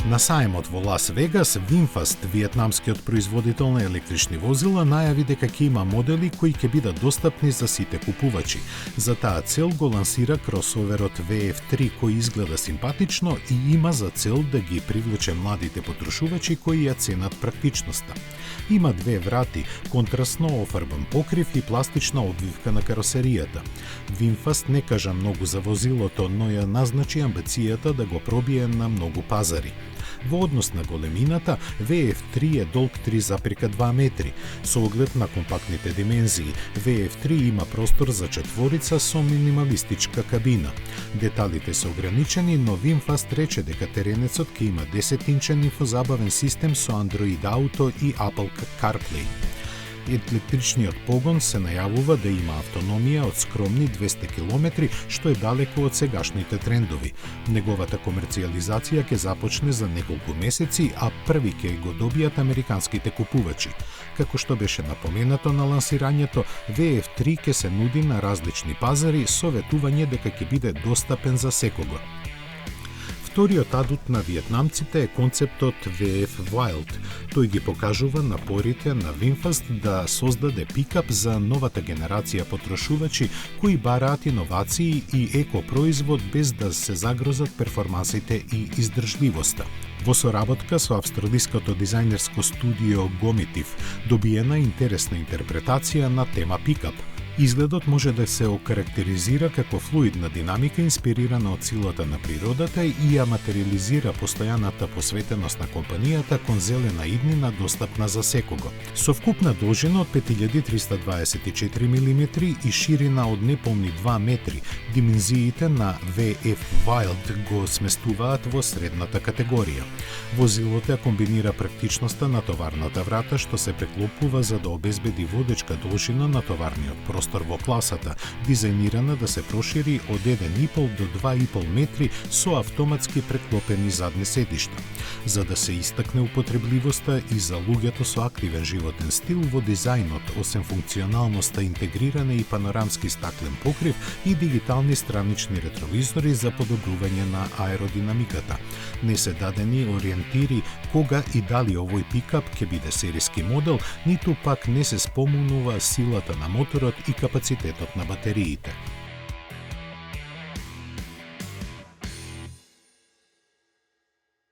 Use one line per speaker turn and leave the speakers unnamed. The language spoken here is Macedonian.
На сајмот во Лас Вегас, VinFast, виетнамскиот производител на електрични возила, најави дека ќе има модели кои ќе бидат достапни за сите купувачи. За таа цел го лансира кросоверот VF3 кој изгледа симпатично и има за цел да ги привлече младите потрошувачи кои ја ценат практичноста. Има две врати, контрастно офарбан покрив и пластична одвивка на каросеријата. VinFast не кажа многу за возилото, но ја назначи амбицијата да го пробие на многу пазари. Во однос на големината, VF3 е долг 3,2 метри. Со оглед на компактните димензии, VF3 има простор за четворица со минималистичка кабина. Деталите се ограничени, но VinFast рече дека теренецот ќе има 10-инчен инфозабавен систем со Android Auto и Apple CarPlay. Електричниот погон се најавува да има автономија од скромни 200 км, што е далеко од сегашните трендови. Неговата комерцијализација ќе започне за неколку месеци, а први ќе го добијат американските купувачи. Како што беше напоменато на лансирањето, VF3 ќе се нуди на различни пазари со ветување дека ќе биде достапен за секого. Вториот адут на виетнамците е концептот VF Wild. Тој ги покажува напорите на VinFast да создаде пикап за новата генерација потрошувачи кои бараат иновации и екопроизвод без да се загрозат перформансите и издржливоста. Во соработка со австралиското дизајнерско студио Gomitiv добиена интересна интерпретација на тема пикап. Изгледот може да се окарактеризира како флуидна динамика инспирирана од силата на природата и ја материализира постојаната посветеност на компанијата кон зелена иднина достапна за секого. Со вкупна должина од 5324 мм и ширина од неполни 2 метри, димензиите на VF Wild го сместуваат во средната категорија. Возилото ја комбинира практичноста на товарната врата што се преклопува за да обезбеди водечка должина на товарниот простор во класата, дизајнирана да се прошири од 1,5 до 2,5 метри со автоматски преклопени задни седишта. За да се истакне употребливоста и за луѓето со активен животен стил во дизајнот, освен функционалноста интегриране и панорамски стаклен покрив и дигитални странични ретровизори за подобрување на аеродинамиката. Не се дадени ориентири кога и дали овој пикап ќе биде сериски модел, ниту пак не се спомнува силата на моторот и капацитетот на батериите.